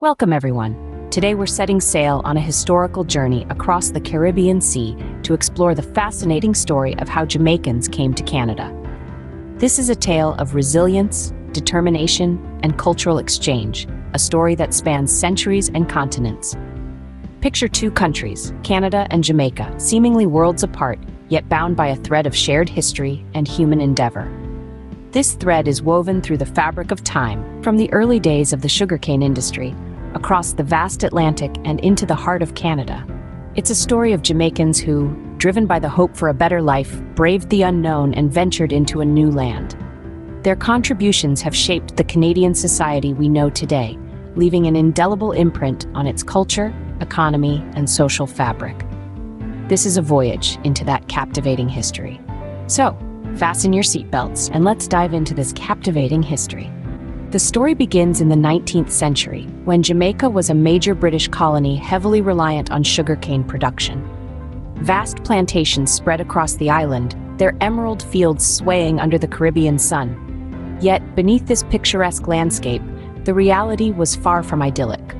Welcome, everyone. Today we're setting sail on a historical journey across the Caribbean Sea to explore the fascinating story of how Jamaicans came to Canada. This is a tale of resilience, determination, and cultural exchange, a story that spans centuries and continents. Picture two countries, Canada and Jamaica, seemingly worlds apart, yet bound by a thread of shared history and human endeavor. This thread is woven through the fabric of time, from the early days of the sugarcane industry, across the vast Atlantic and into the heart of Canada. It's a story of Jamaicans who, driven by the hope for a better life, braved the unknown and ventured into a new land. Their contributions have shaped the Canadian society we know today, leaving an indelible imprint on its culture, economy, and social fabric. This is a voyage into that captivating history. So, fasten your seatbelts and let's dive into this captivating history. The story begins in the 19th century, when Jamaica was a major British colony heavily reliant on sugarcane production. Vast plantations spread across the island, their emerald fields swaying under the Caribbean sun. Yet, beneath this picturesque landscape, the reality was far from idyllic.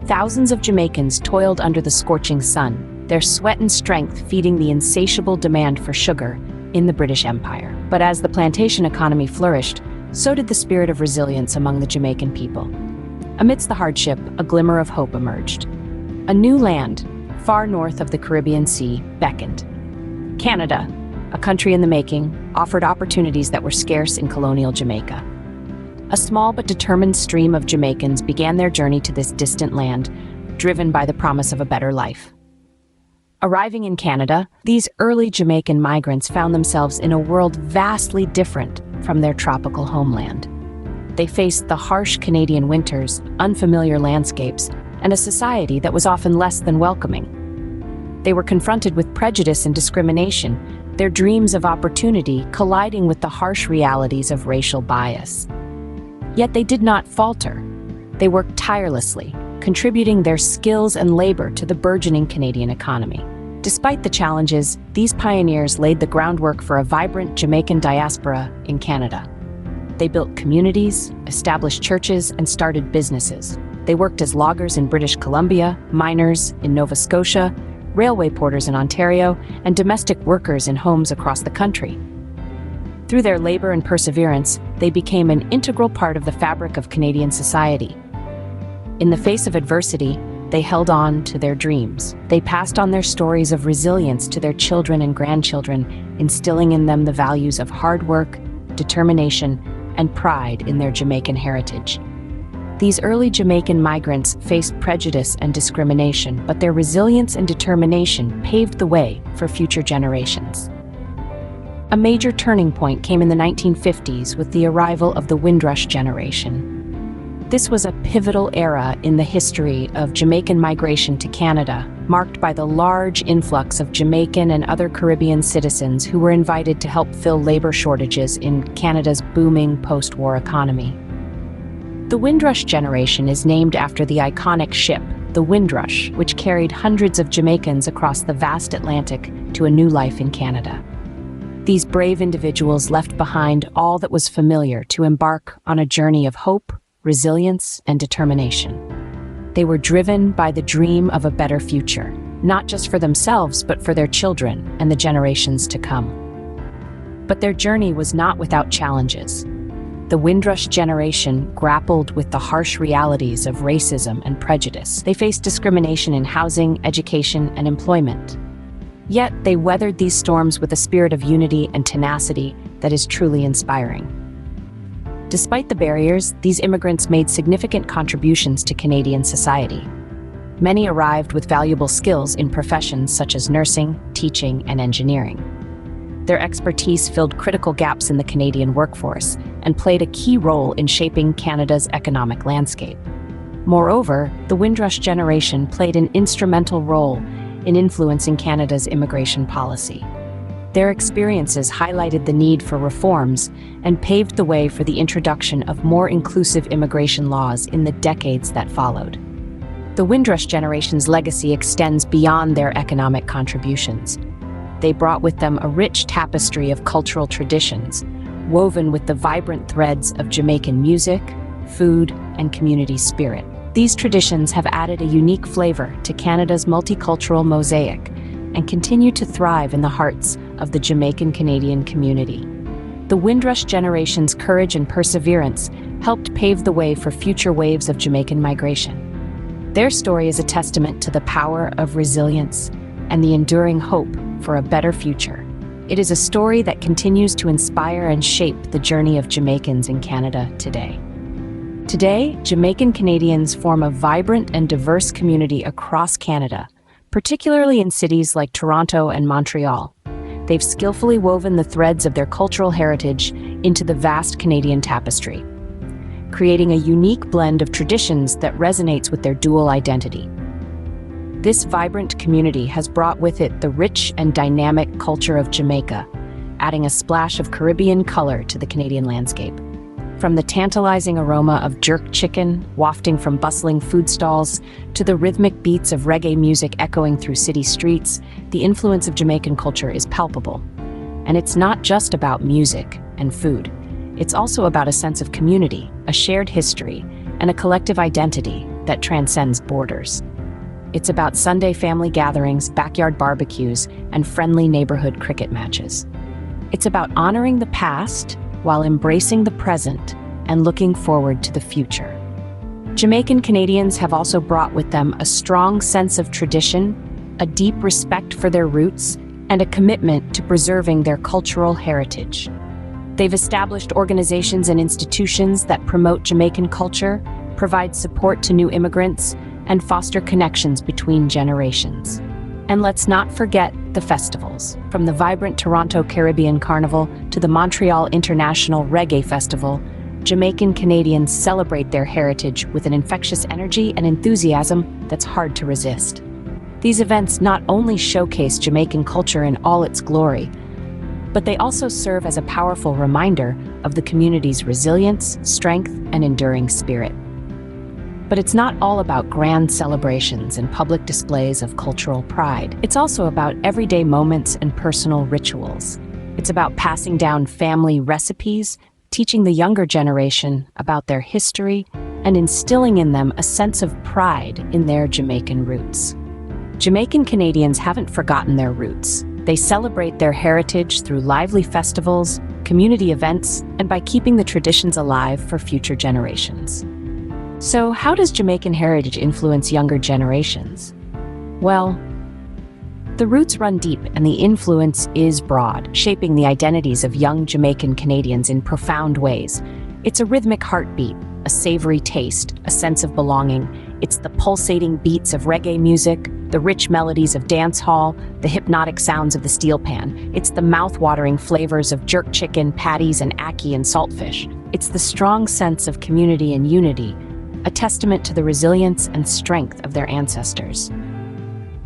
Thousands of Jamaicans toiled under the scorching sun, their sweat and strength feeding the insatiable demand for sugar in the British Empire. But as the plantation economy flourished, so did the spirit of resilience among the Jamaican people. Amidst the hardship, a glimmer of hope emerged. A new land, far north of the Caribbean Sea, beckoned. Canada, a country in the making, offered opportunities that were scarce in colonial Jamaica. A small but determined stream of Jamaicans began their journey to this distant land, driven by the promise of a better life. Arriving in Canada, these early Jamaican migrants found themselves in a world vastly different from their tropical homeland. They faced the harsh Canadian winters, unfamiliar landscapes, and a society that was often less than welcoming. They were confronted with prejudice and discrimination, their dreams of opportunity colliding with the harsh realities of racial bias. Yet they did not falter. They worked tirelessly, contributing their skills and labor to the burgeoning Canadian economy. Despite the challenges, these pioneers laid the groundwork for a vibrant Jamaican diaspora in Canada. They built communities, established churches, and started businesses. They worked as loggers in British Columbia, miners in Nova Scotia, railway porters in Ontario, and domestic workers in homes across the country. Through their labor and perseverance, they became an integral part of the fabric of Canadian society. In the face of adversity, they held on to their dreams. They passed on their stories of resilience to their children and grandchildren, instilling in them the values of hard work, determination, and pride in their Jamaican heritage. These early Jamaican migrants faced prejudice and discrimination, but their resilience and determination paved the way for future generations. A major turning point came in the 1950s with the arrival of the Windrush generation. This was a pivotal era in the history of Jamaican migration to Canada, marked by the large influx of Jamaican and other Caribbean citizens who were invited to help fill labor shortages in Canada's booming post-war economy. The Windrush generation is named after the iconic ship, the Windrush, which carried hundreds of Jamaicans across the vast Atlantic to a new life in Canada. These brave individuals left behind all that was familiar to embark on a journey of hope, resilience, and determination. They were driven by the dream of a better future, not just for themselves, but for their children and the generations to come. But their journey was not without challenges. The Windrush generation grappled with the harsh realities of racism and prejudice. They faced discrimination in housing, education, and employment. Yet they weathered these storms with a spirit of unity and tenacity that is truly inspiring. Despite the barriers, these immigrants made significant contributions to Canadian society. Many arrived with valuable skills in professions such as nursing, teaching, and engineering. Their expertise filled critical gaps in the Canadian workforce and played a key role in shaping Canada's economic landscape. Moreover, the Windrush generation played an instrumental role in influencing Canada's immigration policy. Their experiences highlighted the need for reforms and paved the way for the introduction of more inclusive immigration laws in the decades that followed. The Windrush generation's legacy extends beyond their economic contributions. They brought with them a rich tapestry of cultural traditions, woven with the vibrant threads of Jamaican music, food, and community spirit. These traditions have added a unique flavor to Canada's multicultural mosaic and continue to thrive in the hearts of the Jamaican Canadian community. The Windrush generation's courage and perseverance helped pave the way for future waves of Jamaican migration. Their story is a testament to the power of resilience and the enduring hope for a better future. It is a story that continues to inspire and shape the journey of Jamaicans in Canada today. Today, Jamaican Canadians form a vibrant and diverse community across Canada, particularly in cities like Toronto and Montreal. They've skillfully woven the threads of their cultural heritage into the vast Canadian tapestry, creating a unique blend of traditions that resonates with their dual identity. This vibrant community has brought with it the rich and dynamic culture of Jamaica, adding a splash of Caribbean color to the Canadian landscape. From the tantalizing aroma of jerk chicken wafting from bustling food stalls to the rhythmic beats of reggae music echoing through city streets, the influence of Jamaican culture is palpable. And it's not just about music and food. It's also about a sense of community, a shared history, and a collective identity that transcends borders. It's about Sunday family gatherings, backyard barbecues, and friendly neighborhood cricket matches. It's about honoring the past while embracing the present and looking forward to the future. Jamaican Canadians have also brought with them a strong sense of tradition, a deep respect for their roots, and a commitment to preserving their cultural heritage. They've established organizations and institutions that promote Jamaican culture, provide support to new immigrants, and foster connections between generations. And let's not forget the festivals. From the vibrant Toronto Caribbean Carnival to the Montreal International Reggae Festival, Jamaican Canadians celebrate their heritage with an infectious energy and enthusiasm that's hard to resist. These events not only showcase Jamaican culture in all its glory, but they also serve as a powerful reminder of the community's resilience, strength, and enduring spirit. But it's not all about grand celebrations and public displays of cultural pride. It's also about everyday moments and personal rituals. It's about passing down family recipes, teaching the younger generation about their history, and instilling in them a sense of pride in their Jamaican roots. Jamaican Canadians haven't forgotten their roots. They celebrate their heritage through lively festivals, community events, and by keeping the traditions alive for future generations. So, how does Jamaican heritage influence younger generations? Well, the roots run deep and the influence is broad, shaping the identities of young Jamaican Canadians in profound ways. It's a rhythmic heartbeat, a savory taste, a sense of belonging. It's the pulsating beats of reggae music, the rich melodies of dance hall, the hypnotic sounds of the steel pan. It's the mouth-watering flavors of jerk chicken, patties, and ackee and saltfish. It's the strong sense of community and unity, a testament to the resilience and strength of their ancestors.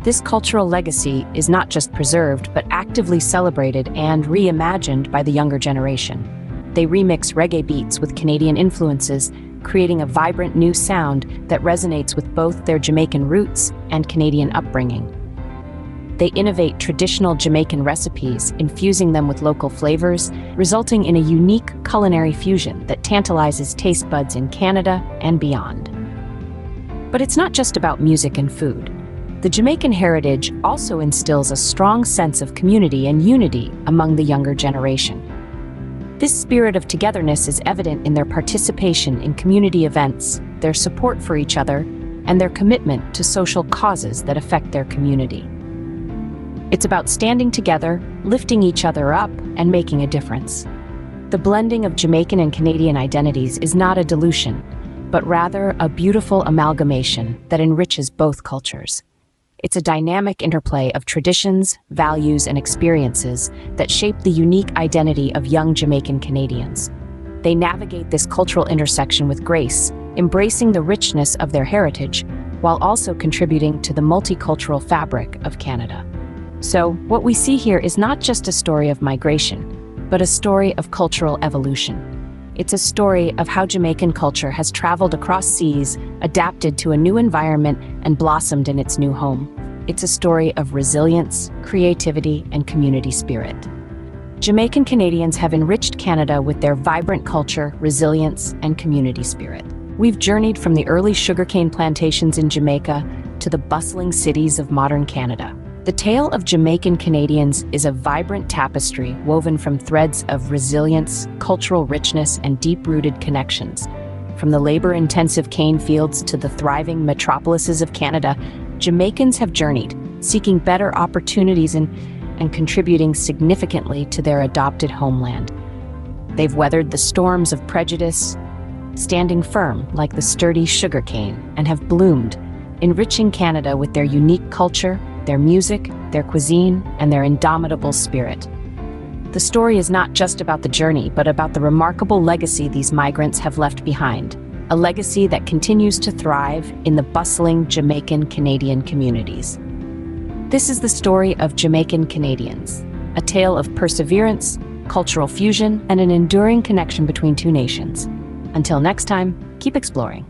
This cultural legacy is not just preserved, but actively celebrated and reimagined by the younger generation. They remix reggae beats with Canadian influences, creating a vibrant new sound that resonates with both their Jamaican roots and Canadian upbringing. They innovate traditional Jamaican recipes, infusing them with local flavors, resulting in a unique culinary fusion that tantalizes taste buds in Canada and beyond. But it's not just about music and food. The Jamaican heritage also instills a strong sense of community and unity among the younger generation. This spirit of togetherness is evident in their participation in community events, their support for each other, and their commitment to social causes that affect their community. It's about standing together, lifting each other up, and making a difference. The blending of Jamaican and Canadian identities is not a dilution, but rather a beautiful amalgamation that enriches both cultures. It's a dynamic interplay of traditions, values, and experiences that shape the unique identity of young Jamaican Canadians. They navigate this cultural intersection with grace, embracing the richness of their heritage, while also contributing to the multicultural fabric of Canada. So, what we see here is not just a story of migration, but a story of cultural evolution. It's a story of how Jamaican culture has traveled across seas, adapted to a new environment, and blossomed in its new home. It's a story of resilience, creativity, and community spirit. Jamaican Canadians have enriched Canada with their vibrant culture, resilience, and community spirit. We've journeyed from the early sugarcane plantations in Jamaica to the bustling cities of modern Canada. The tale of Jamaican Canadians is a vibrant tapestry woven from threads of resilience, cultural richness, and deep-rooted connections. From the labor-intensive cane fields to the thriving metropolises of Canada, Jamaicans have journeyed, seeking better opportunities and contributing significantly to their adopted homeland. They've weathered the storms of prejudice, standing firm like the sturdy sugarcane, and have bloomed, enriching Canada with their unique culture, their music, their cuisine, and their indomitable spirit. The story is not just about the journey, but about the remarkable legacy these migrants have left behind, a legacy that continues to thrive in the bustling Jamaican Canadian communities. This is the story of Jamaican Canadians, a tale of perseverance, cultural fusion, and an enduring connection between two nations. Until next time, keep exploring.